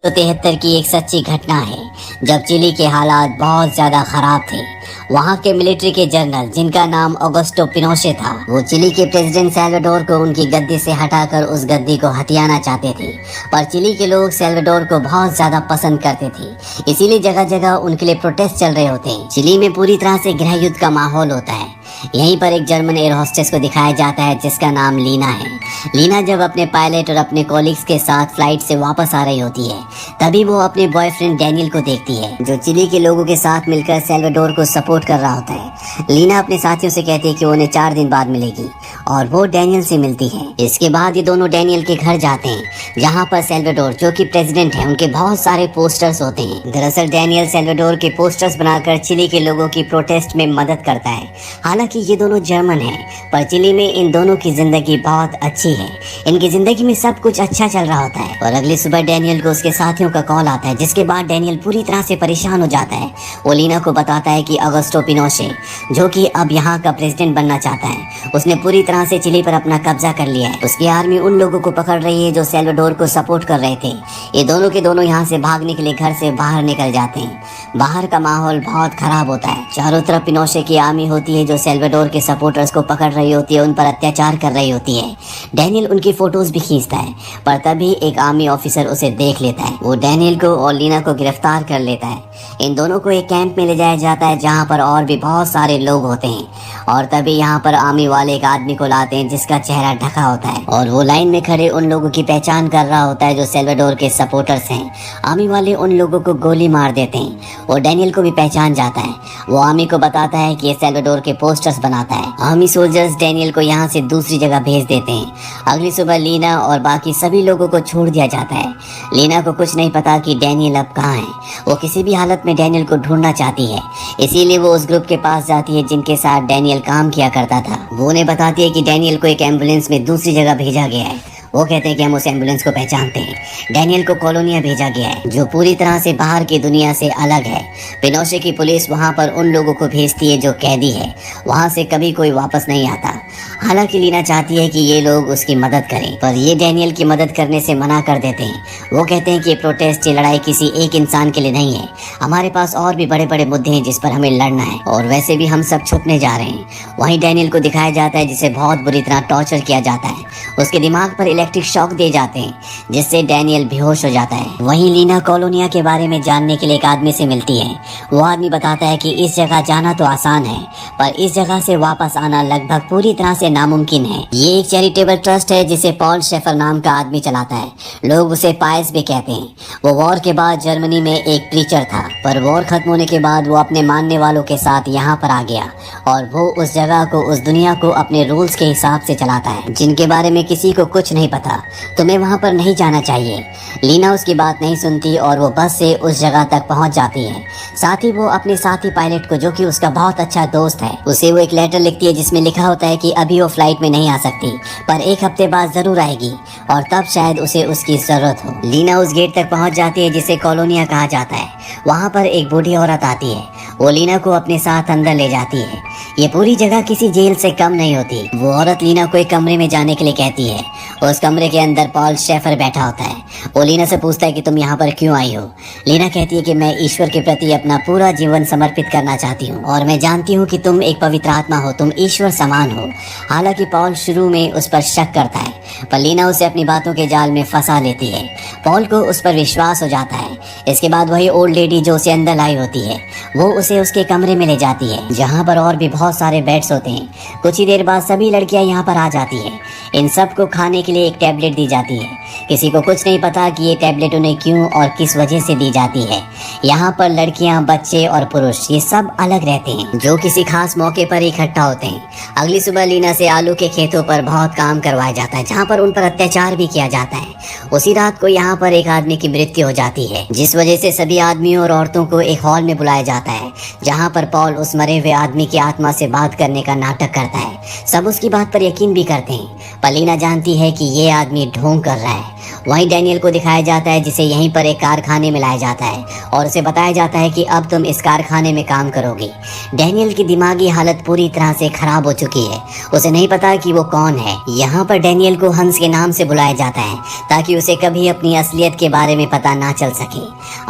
1973 की एक सच्ची घटना है जब चिली के हालात बहुत ज्यादा खराब थे। वहाँ के मिलिट्री के जनरल जिनका नाम ऑगस्टो पिनोशे था, वो चिली के प्रेसिडेंट सैल्वाडोर को उनकी गद्दी से हटाकर उस गद्दी को हथियाना चाहते थे। पर चिली के लोग सैल्वाडोर को बहुत ज्यादा पसंद करते थे, इसीलिए जगह जगह उनके लिए प्रोटेस्ट चल रहे होते हैं। चिली में पूरी तरह से गृह युद्ध का माहौल होता है। यहीं पर एक जर्मन एयर होस्टेस को दिखाया जाता है जिसका नाम लीना है। लीना जब अपने पायलट और अपने कॉलीग्स के साथ फ्लाइट से वापस आ रही होती है, तभी वो अपने बॉयफ्रेंड डैनियल को देखती है जो चिली के लोगों के साथ मिलकर सैल्वाडोर को सपोर्ट कर रहा होता है। लीना अपने साथियों से कहती है कि उन्हें 4 दिन बाद मिलेगी और वो डैनियल से मिलती है। इसके बाद ये दोनों डैनियल के घर जाते हैं जहाँ पर सैल्वाडोर जो कि प्रेसिडेंट है उनके बहुत सारे पोस्टर्स होते हैं। दरअसल डैनियल सैल्वाडोर के पोस्टर्स बनाकर चिली के लोगों की प्रोटेस्ट में मदद करता है। हालांकि ये दोनों जर्मन हैं, पर चिली में इन दोनों की जिंदगी बहुत अच्छी है। इनकी जिंदगी में सब कुछ अच्छा चल रहा होता है। और अगली सुबह डैनियल को उसके साथियों का कॉल आता है, जिसके बाद डैनियल पूरी तरह से परेशान हो जाता है। वो लीना को बताता है कि ऑगस्टो पिनोशे जो कि अब यहाँ का प्रेसिडेंट बनना चाहता है, उसने पूरी तरह से चिली पर अपना कब्जा कर लिया है। उसकी आर्मी उन लोगों को पकड़ रही है जो सैल्वाडोर को सपोर्ट कर रहे थे। ये दोनों के दोनों यहाँ से भागने के लिए घर से बाहर निकल जाते हैं। बाहर का माहौल बहुत खराब होता है। चारों तरफ पिनोशे की आर्मी होती है जो सैल्वाडोर के सपोर्टर्स को पकड़ रही होती है, उन पर अत्याचार कर रही होती है। डैनियल उनकी फोटोज भी खींचता है, पर तभी एक आर्मी ऑफिसर उसे देख लेता है। वो डैनियल को और लीना को गिरफ्तार कर लेता है। इन दोनों को एक कैंप में ले जाया जाता है जहाँ पर और भी बहुत सारे लोग होते हैं। और तभी यहाँ पर आर्मी वाले एक आदमी को लाते हैं जिसका चेहरा ढका होता है और वो लाइन में खड़े उन लोगों की पहचान कर रहा होता है जो सैल्वाडोर के सपोर्टर्स हैं। आर्मी वाले उन लोगों को गोली मार देते हैं और डैनियल को भी पहचान जाता है। वो आर्मी को बताता है कि ये सैल्वाडोर के पोस्टर्स बनाता है। आर्मी सोल्जर्स डैनियल को यहाँ से दूसरी जगह भेज देते हैं। अगली सुबह लीना और बाकी सभी लोगों को छोड़ दिया जाता है। लीना को कुछ नहीं पता कि डैनियल अब कहाँ है। वो किसी भी हालत में डैनियल को ढूंढना चाहती है, इसीलिए वो उस ग्रुप के पास जाती है जिनके साथ डैनियल काम किया करता था। वो उन्हें बताती है कि डैनियल को एक एम्बुलेंस में दूसरी जगह भेजा गया है। वो कहते हैं कि हम उस एम्बुलेंस को पहचानते हैं। डैनियल को कॉलोनिया भेजा गया है जो पूरी तरह से बाहर की दुनिया से अलग है। पिनोशे की पुलिस वहाँ पर उन लोगों को भेजती है जो कैदी है। वहाँ से कभी कोई वापस नहीं आता। हालांकि लीना चाहती है कि ये लोग उसकी मदद करें, पर ये डैनियल की मदद करने से मना कर देते हैं। वो कहते हैं कि ये प्रोटेस्ट, ये लड़ाई किसी एक इंसान के लिए नहीं है। हमारे पास और भी बड़े बड़े मुद्दे हैं जिस पर हमें लड़ना है, और वैसे भी हम सब छुपने जा रहे हैं। वहीं डैनियल को दिखाया जाता है जिसे बहुत बुरी तरह टॉर्चर किया जाता है। उसके दिमाग पर इलेक्ट्रिक शॉक दिए जाते हैं जिससे डैनियल बेहोश हो जाता है। वहीं लीना कॉलोनिया के बारे में जानने के लिए एक आदमी से मिलती है। वो आदमी बताता है कि इस जगह जाना तो आसान है, पर इस जगह से वापस आना लगभग पूरी तरह से नामुमकिन है। ये एक चैरिटेबल ट्रस्ट है जिसे पॉल शेफर नाम का आदमी चलाता है। लोग उसे पायस भी कहते हैं। वो वॉर के बाद जर्मनी में एक प्रीचर था, पर वॉर खत्म होने के बाद वो अपने मानने वालों के साथ यहाँ पर आ गया और वो उस जगह को, उस दुनिया को अपने रूल्स के हिसाब से चलाता है, जिनके बारे में किसी को कुछ नहीं पता। तुम्हें वहाँ पर नहीं जाना चाहिए। लीना उसकी बात नहीं सुनती और वो बस से उस जगह तक पहुँच जाती है। साथ ही वो अपने साथी पायलट को, जो कि उसका बहुत अच्छा दोस्त है, उसे वो एक लेटर लिखती है जिसमें लिखा होता है कि अभी वो फ्लाइट में नहीं आ सकती, पर 1 हफ्ते बाद जरूर आएगी और तब शायद उसे उसकी जरूरत हो। लीना उस गेट तक पहुँच जाती है जिसे कॉलोनिया कहा जाता है। वहाँ पर एक बूढ़ी औरत आती है। वो लीना को अपने साथ अंदर ले जाती है। ये पूरी जगह किसी जेल से कम नहीं होती। वो औरत लीना को एक कमरे में जाने के लिए कहती है। उस कमरे के अंदर पॉल शेफर बैठा होता है। वो लीना से पूछता है कि तुम यहाँ पर क्यों आई हो। लीना कहती है कि मैं ईश्वर के प्रति अपना पूरा जीवन समर्पित करना चाहती हूँ और मैं जानती हूँ कि तुम एक पवित्र आत्मा हो, तुम ईश्वर समान हो। हालांकि पॉल शुरू में उस पर शक करता है, पर लीना उसे अपनी बातों के जाल में फंसा लेती है। पॉल को उस पर विश्वास हो जाता है। इसके बाद वही ओल्ड लेडी जो उसे अंदर लाई होती है, वो उसे उसके कमरे में ले जाती है जहाँ पर और भी बहुत सारे बेड्स होते हैं। कुछ ही देर बाद सभी लड़कियाँ यहाँ पर आ जाती हैं। इन सब को खाने के लिए एक टैबलेट दी जाती है। किसी को कुछ नहीं पता कि ये टैबलेट उन्हें क्यों और किस वजह से दी जाती है। यहाँ पर लड़कियाँ, बच्चे और पुरुष ये सब अलग रहते हैं जो किसी खास मौके पर इकट्ठा होते हैं। अगली सुबह लीना से आलू के खेतों पर बहुत काम करवाया जाता है जहाँ पर उन पर अत्याचार भी किया जाता है। उसी रात को यहाँ पर एक आदमी की मृत्यु हो जाती है, जिस वजह से सभी आदमियों और औरतों को एक हॉल में बुलाया जाता है जहाँ पर पॉल उस मरे हुए आदमी की आत्मा से बात करने का नाटक करता है। सब उसकी बात पर यकीन भी करते हैं, पर लीना जानती है कि ये आदमी ढोंग कर रहा है। वहीं डैनियल को दिखाया जाता है जिसे यहीं पर एक कारखाने में लाया जाता है और उसे बताया जाता है कि अब तुम इस कारखाने में काम करोगे। डैनियल की दिमागी हालत पूरी तरह से खराब हो चुकी है, उसे नहीं पता कि वो कौन है। यहाँ पर डैनियल को हंस के नाम से बुलाया जाता है ताकि उसे कभी अपनी असलियत के बारे में पता ना चल सके।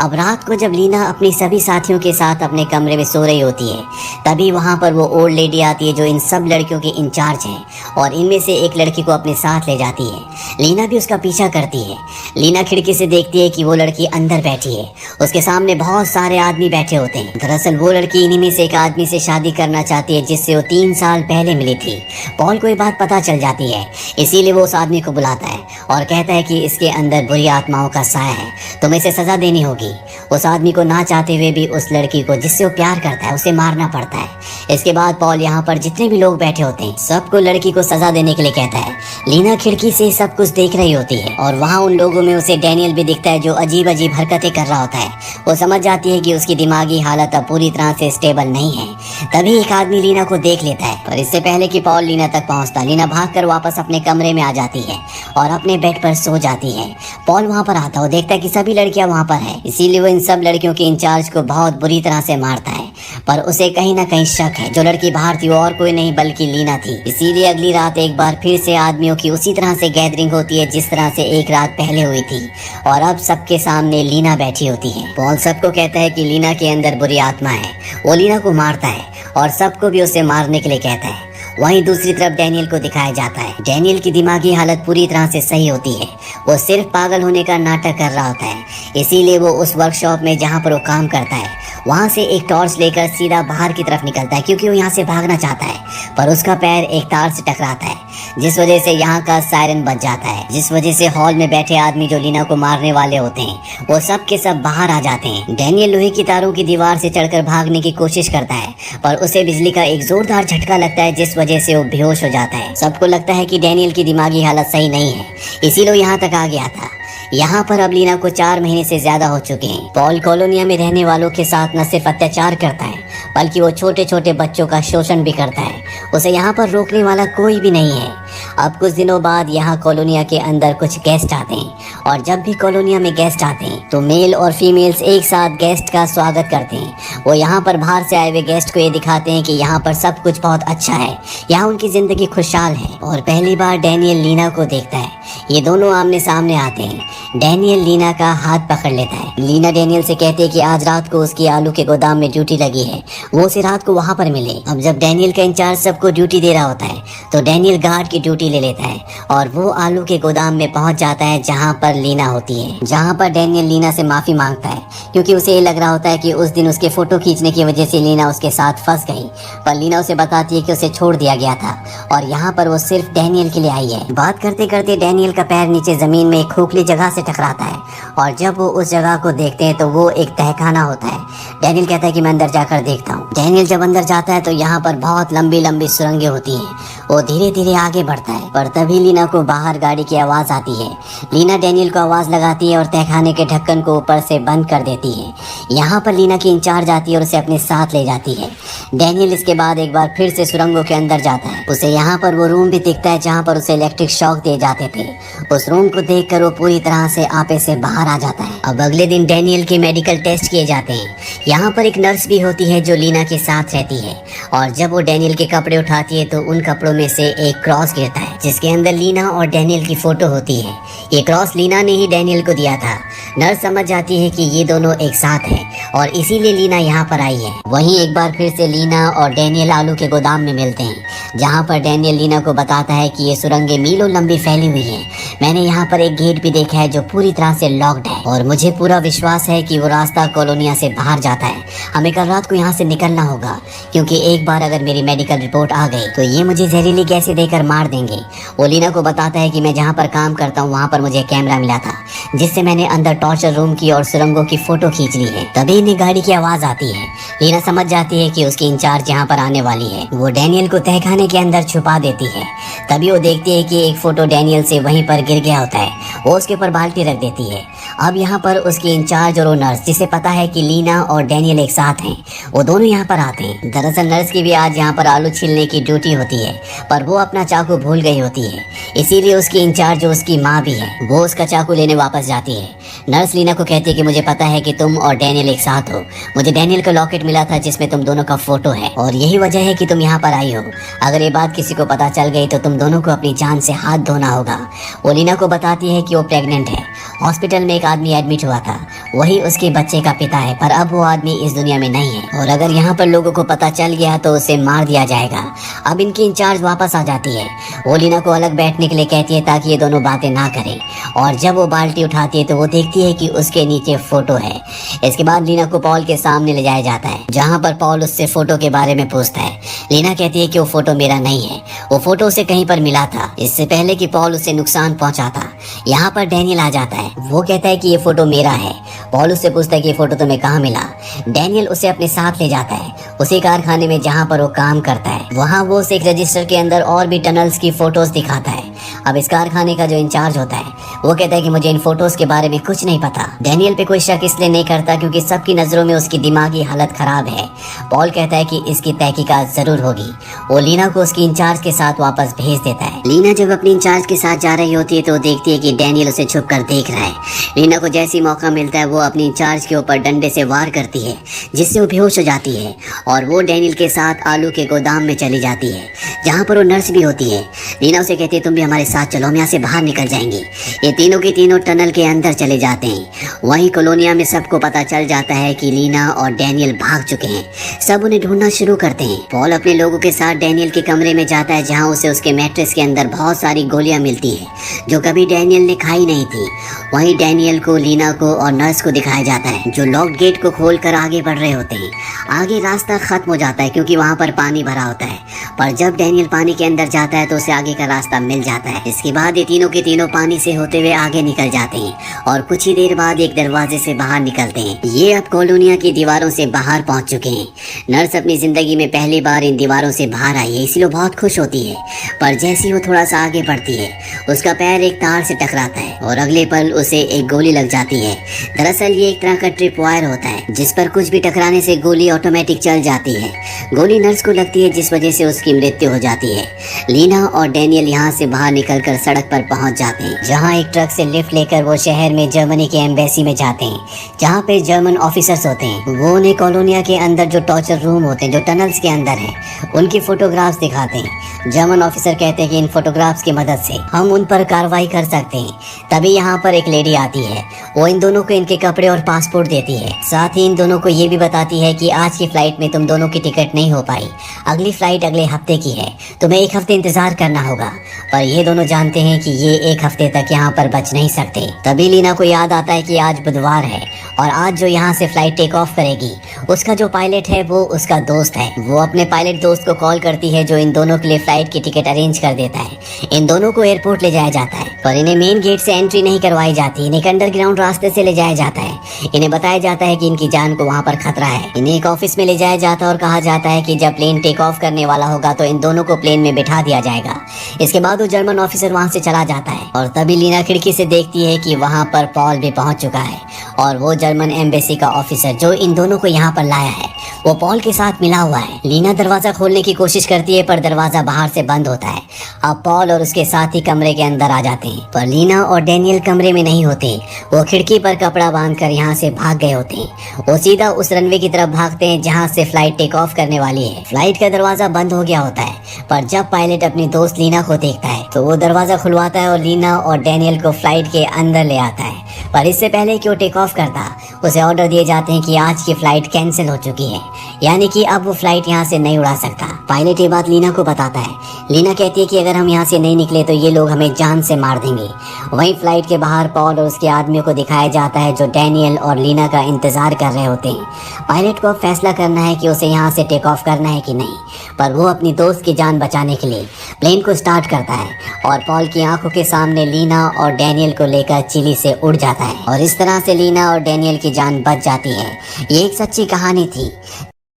अब रात को जब लीना अपनी सभी साथियों के साथ अपने कमरे में सो रही होती है, तभी वहाँ पर वो ओल्ड लेडी आती है जो इन सब लड़कियों की इंचार्ज है और इनमें से एक लड़की को अपने साथ ले जाती है। लीना भी उसका पीछा करती है। लीना खिड़की से देखती है कि वो लड़की अंदर बैठी है, उसके सामने बहुत सारे आदमी बैठे होते हैं। दरअसल वो लड़की इन्हीं में से एक आदमी से शादी करना चाहती है जिससे वो 3 साल पहले मिली थी। पॉल को ये बात पता चल जाती है, इसीलिए वो उस आदमी को बुलाता है और कहता है कि इसके अंदर बुरी आत्माओं का साया है, तुम्हें इसे सजा देनी होगी। उस आदमी को ना चाहते हुए भी उस लड़की को जिससे वो प्यार करता है उसे मारना पड़ता है। इसके बाद पॉल यहाँ पर जितने भी लोग बैठे होते हैं सबको लड़की को सजा देने के लिए कहता है। लीना खिड़की से सब कुछ देख रही होती है और वहाँ उन लोगों में उसे डैनियल भी दिखता है जो अजीब अजीब हरकतें कर रहा होता है। वो समझ जाती है कि उसकी दिमागी हालत अब पूरी तरह से स्टेबल नहीं है। तभी एक आदमी लीना को देख लेता है, पर इससे पहले कि पॉल लीना तक पहुँचता, लीना भागकर वापस अपने कमरे में आ जाती है और अपने बेड पर सो जाती है। पॉल वहाँ पर आता है, देखता है कि सभी लड़कियां वहाँ पर है, इसीलिए वो इन सब लड़कियों के इंचार्ज को बहुत बुरी तरह से मारता है। पर उसे कहीं ना कहीं शक है, जो लड़की बाहर थी वो और कोई नहीं बल्कि लीना थी। इसीलिए अगली रात एक बार फिर से आदमियों की उसी तरह से गैदरिंग होती है जिस तरह से एक रात पहले हुई थी और अब सबके सामने लीना बैठी होती है। पॉल सबको कहता है कि लीना के अंदर बुरी आत्मा है। वो लीना को मारता है और सबको भी उसे मारने के लिए कहता है। वहीं दूसरी तरफ डैनियल को दिखाया जाता है। डैनियल की दिमागी हालत पूरी तरह से सही होती है, वो सिर्फ पागल होने का नाटक कर रहा होता है। इसीलिए वो उस वर्कशॉप में जहाँ पर वो काम करता है वहाँ से एक टॉर्च लेकर सीधा बाहर की तरफ निकलता है क्योंकि वो यहाँ से भागना चाहता है, पर उसका पैर एक तार से टकराता है जिस वजह से यहाँ का सायरन बज जाता है, जिस वजह से हॉल में बैठे आदमी जो लीना को मारने वाले होते हैं वो सब के सब बाहर आ जाते हैं। डैनियल लोहे की तारों की दीवार से चढ़कर भागने की कोशिश करता है पर उसे बिजली का एक जोरदार झटका लगता है जिस वजह से वो बेहोश हो जाता है। सबको लगता है कि डैनियल की दिमागी हालत सही नहीं है, इसीलिए वो यहाँ तक आ गया था। यहाँ पर अब लीना को 4 महीने से ज्यादा हो चुके हैं। पॉल कॉलोनिया में रहने वालों के साथ न सिर्फ अत्याचार करता है बल्कि वो छोटे छोटे बच्चों का शोषण भी करता है। उसे यहाँ पर रोकने वाला कोई भी नहीं है। अब कुछ दिनों बाद यहाँ कॉलोनिया के अंदर कुछ गेस्ट आते हैं और जब भी कॉलोनिया में गेस्ट आते हैं तो मेल और फीमेल्स एक साथ गेस्ट का स्वागत करते हैं। वो यहाँ पर बाहर से आए हुए गेस्ट को ये दिखाते हैं कि यहाँ पर सब कुछ बहुत अच्छा है, यहाँ उनकी जिंदगी खुशहाल है। और पहली बार डैनियल लीना को देखता है, ये दोनों आमने सामने आते हैं। डैनियल लीना का हाथ पकड़ लेता है। लीना डैनियल से कहती है कि आज रात को उसकी आलू के गोदाम में ड्यूटी लगी है, वो उसे रात को वहाँ पर मिले। अब जब डैनियल का इंचार्ज सबको ड्यूटी दे रहा होता है तो डैनियल गार्ड की ड्यूटी ले लेता है और वो आलू के गोदाम में पहुंच जाता है जहाँ पर लीना होती है। जहाँ पर डैनियल लीना से माफी मांगता है क्योंकि उसे ये लग रहा होता है कि उस दिन उसके फोटो खींचने की वजह से लीना उसके साथ फंस गई, पर लीना उसे बताती है कि उसे छोड़ दिया गया था और यहाँ पर वो सिर्फ डैनियल के लिए आई है। बात करते करते डैनियल का पैर नीचे जमीन में एक खोखली जगह से टकराता है और जब वो उस जगह को देखते हैं तो वो एक तहखाना होता है। डैनियल कहता है कि मैं अंदर जाकर देखता हूँ। डैनियल जब अंदर जाता है तो यहाँ पर बहुत लंबी लंबी सुरंगें होती हैं। वो धीरे धीरे आगे बढ़ता है पर तभी लीना को बाहर गाड़ी की आवाज आती है। लीना डैनियल को आवाज लगाती है और तहखाने के ढक्कन को ऊपर से बंद कर देती है। यहाँ पर लीना की इंचार्ज आती है और उसे अपने साथ ले जाती है। डैनियल इसके बाद एक बार फिर से सुरंगों के अंदर जाता है। उसे यहाँ पर वो रूम भी दिखता है जहाँ पर उसे इलेक्ट्रिक शॉक दिए जाते थे। उस रूम को देखकर वो पूरी तरह से आपे से बाहर आ जाता है। अब अगले दिन डैनियल के मेडिकल टेस्ट किए जाते हैं। यहाँ पर एक नर्स भी होती है जो लीना के साथ रहती है और जब वो डैनियल के कपड़े उठाती है तो उन कपड़ों में से एक क्रॉस गिरता है जिसके अंदर लीना और डैनियल की फोटो होती है। ये क्रॉस लीना ने ही डैनियल को दिया था। नर्स समझ जाती है कि ये दोनों एक साथ हैं और इसीलिए लीना यहाँ पर आई है। वहीं एक बार फिर से लीना और डैनियल आलू के गोदाम में मिलते हैं जहाँ पर डैनियल लीना को बताता है कि ये सुरंगें मीलों लंबी फैली हुई हैं। मैंने यहाँ पर एक गेट भी देखा है जो पूरी तरह से लॉक्ड है और मुझे पूरा विश्वास है कि वो रास्ता कॉलोनिया से बाहर जाता है। हमें कल रात को यहाँ से निकलना होगा क्योंकि एक बार अगर मेरी मेडिकल रिपोर्ट आ गई तो ये मुझे जहरीली गैसें देकर मार देंगे। वो लीना को बताता है कि मैं जहाँ पर काम करता हूँ वहाँ पर मुझे कैमरा मिला था जिससे मैंने अंदर टॉर्चर रूम की और सुरंगों की फोटो खींच ली है। तभी इन्हें गाड़ी की आवाज आती है। लीना समझ जाती है कि उसकी इंचार्ज यहाँ पर आने वाली है। वो डैनियल को तहखाने के अंदर छुपा देती है। तभी वो देखती है कि एक फोटो डैनियल से वहीं पर गिर गया होता है वो उसके ऊपर बाल्टी रख देती है। अब यहाँ पर उसकी इंचार्ज और वो नर्स, जिसे पता है कि लीना और डैनियल एक साथ हैं, वो दोनों यहाँ पर आते हैं। दरअसल नर्स की भी आज यहाँ पर आलू छीलने की ड्यूटी होती है, पर वो अपना चाकू भूल गई होती है, इसीलिए उसकी इंचार्ज जो उसकी माँ भी है वो उसका चाकू लेने वापस जाती है। नर्स लीना को कहती है कि मुझे पता है कि तुम और डैनियल एक साथ हो, मुझे डैनियल का लॉकेट मिला था जिसमें तुम दोनों का फोटो है और यही वजह है कि तुम यहाँ पर आई हो। अगर ये बात किसी को पता चल गई तो तुम दोनों को अपनी जान से हाथ धोना होगा। वो लीना को बताती है कि वो प्रेग्नेंट है। हॉस्पिटल में एक आदमी एडमिट हुआ था, वही उसके बच्चे का पिता है, पर अब वो आदमी इस दुनिया में नहीं है और अगर यहाँ पर लोगों को पता चल गया तो उसे मार दिया जाएगा। अब इनकी इंचार्ज वापस आ जाती है। वो लीना को अलग बैठने के लिए कहती है ताकि ये दोनों बातें ना करें और जब वो बाल्टी उठाती है तो वो देखती है कि उसके नीचे फोटो है। इसके बाद लीना को पॉल के सामने ले जाया जाता है, जहाँ पर पॉल उससे फोटो के बारे में पूछता है। लीना कहती है कि वो फोटो मेरा नहीं है, वो फोटो उसे कहीं पर मिला था इससे पहले कि पॉल उसे नुकसान पहुंचाता। यहाँ पर डैनियल आ जाता है, वो कहता है कि ये फोटो मेरा है। पॉल उससे पूछता है कि ये फोटो तुम्हें कहाँ मिला। डैनियल उसे अपने साथ ले जाता है उसी कारखाने में जहाँ पर वो काम करता है। वहाँ वो उसे एक रजिस्टर के अंदर और भी टनल्स की फोटोज दिखाता है। अब इस कारखाने का जो इंचार्ज होता है वो कहता है कि मुझे इन फोटोज के बारे में कुछ नहीं पता। डैनियल पे कोई शक इसलिए नहीं करता क्योंकि सबकी नजरों में उसकी दिमागी हालत खराब है। पॉल कहता है कि इसकी तहकीकात जरूर होगी। वो लीना को उसकी इंचार्ज के साथ वापस भेज देता है। लीना जब अपनी इंचार्ज के साथ जा रही होती है तो देखती है कि डैनियल उसे छुप कर देख रहा है। लीना को जैसी मौका मिलता है वो अपनी इंचार्ज के ऊपर डंडे से वार करती है जिससे वो बेहोश हो जाती है और वो डैनियल के साथ आलू के गोदाम में चली जाती है जहाँ पर वो नर्स भी होती है। लीना उसे कहती है तुम भी हमारे साथ चलो, हम यहाँ से बाहर निकल जाएंगे। ये तीनों के तीनों टनल के अंदर चले जाते हैं। वहीं कॉलोनिया में सबको पता चल जाता है कि लीना और डैनियल भाग चुके हैं। सब उन्हें ढूंढना शुरू करते हैं। पॉल अपने लोगों के साथ डैनियल के कमरे में जाता है जहाँ उसे उसके मैट्रेस के अंदर बहुत सारी गोलियां मिलती है जो कभी डैनियल ने खाई नहीं थी। वहीं डैनियल को, लीना को और नर्स को दिखाया जाता है जो लॉक्ड गेट को खोलकर आगे बढ़ रहे होते हैं। आगे रास्ता खत्म हो जाता है क्योंकि वहाँ पर पानी भरा होता है, पर जब डैनियल पानी के अंदर जाता है तो उसे आगे का रास्ता मिल जाता है। इसके बाद ये तीनों के तीनों पानी से होते हुए आगे निकल जाते हैं और कुछ ही देर बाद एक दरवाजे से बाहर निकलते हैं। ये अब कॉलोनिया की दीवारों से बाहर पहुंच चुके हैं। नर्स अपनी जिंदगी में पहली बार इन दीवारों से बाहर आई है, इसलिए बहुत खुश होती है, पर जैसे वो थोड़ा सा आगे बढ़ती है उसका पैर एक तार से टकराता है और अगले पल उसे एक गोली लग जाती है। दरअसल ये एक तरह का ट्रिप वायर होता है जिस पर कुछ भी टकराने से गोली ऑटोमेटिक चल जाती है। गोली नर्स को लगती है जिस वजह से उसकी मृत्यु हो जाती है। लीना और डैनियल यहाँ से बाहर निकलकर सड़क पर पहुंच जाते हैं जहाँ एक ट्रक से लिफ्ट लेकर वो शहर में जर्मनी के एम्बेसी में जाते हैं जहाँ पे जर्मन ऑफिसर्स होते हैं। वो उन्हें कॉलोनिया के अंदर जो टॉर्चर रूम होते हैं जो टनल्स के अंदर है उनकी फोटोग्राफ्स दिखाते हैं। जर्मन ऑफिसर कहते हैं कि इन फोटोग्राफ्स की मदद से हम उन पर कार्रवाई कर सकते हैं। तभी यहाँ पर एक लेडी आती है, वो इन दोनों को इनके कपड़े और पासपोर्ट देती है। साथ ही इन दोनों को ये भी बताती है कि आज की फ्लाइट में तुम दोनों की टिकट नहीं हो पाई, अगली फ्लाइट अगले हफ्ते की है, तुम्हें एक हफ्ते इंतजार करना होगा। पर ये दोनों जानते हैं कि ये एक हफ्ते तक यहाँ पर बच नहीं सकते। तभी लीना को याद आता है कि आज बुधवार है और आज जो यहाँ से फ्लाइट टेक ऑफ करेगी उसका जो पायलट है वो उसका दोस्त है। वो अपने पायलट दोस्त को कॉल करती है जो इन दोनों के लिए फ्लाइट की टिकट अरेंज कर देता है। इन दोनों को एयरपोर्ट ले जाया जाता है पर इन्हें मेन गेट से एंट्री नहीं करवाई जाती, इन्हें अंडरग्राउंड रास्ते से ले जाया जाता है। इन्हें बताया जाता है कि इनकी जान को वहाँ पर खतरा है। इन्हें एक ऑफिस में ले जाया जाता है और कहा जाता है कि जब प्लेन टेक ऑफ करने वाला होगा तो इन दोनों को प्लेन में बिठा दिया जाएगा। इसके बाद वो जर्मन ऑफिसर वहाँ से चला जाता है और तभी लीना खिड़की से देखती है कि वहाँ पर पॉल भी पहुँच चुका है और वो जर्मन एम्बेसी का ऑफिसर जो इन दोनों को यहाँ पर लाया है वो पॉल के साथ मिला हुआ है। लीना दरवाजा खोलने की कोशिश करती है पर दरवाजा बाहर से बंद होता है। अब पॉल और उसके साथी कमरे के अंदर आ जाते हैं पर लीना और डैनियल कमरे में नहीं होते। वो खिड़की पर कपड़ा बांधकर यहाँ से भाग गए होते हैं। वो सीधा उस रनवे की तरफ भागते हैं जहाँ से फ्लाइट टेक ऑफ करने वाली है। फ्लाइट का दरवाजा बंद हो गया होता है पर जब पायलट अपनी दोस्त लीना को देखता है तो वो दरवाजा खुलवाता है और लीना और डैनियल को फ्लाइट के अंदर ले आता है। पर इससे पहले कि वो टेक ऑफ करता उसे ऑर्डर दिए जाते हैं कि आज की फ्लाइट कैंसिल हो चुकी है, यानी कि अब वो फ्लाइट यहाँ से नहीं उड़ा सकता। पायलट ये बात लीना को बताता है। लीना कहती है कि अगर हम यहाँ से नहीं निकले तो ये लोग हमें जान से मार देंगे। वहीं फ्लाइट के बाहर पॉल और उसके आदमियों को दिखाया जाता है जो डैनियल और लीना का इंतजार कर रहे होते हैं। पायलट को अब फैसला करना है कि उसे यहाँ से टेक ऑफ करना है कि नहीं, पर वो अपनी दोस्त की जान बचाने के लिए प्लेन को स्टार्ट करता है और पॉल की आंखों के सामने लीना और डैनियल को लेकर चिली से उड़ जाता है और इस तरह से लीना और डैनियल की जान बच जाती है। ये एक सच्ची कहानी थी।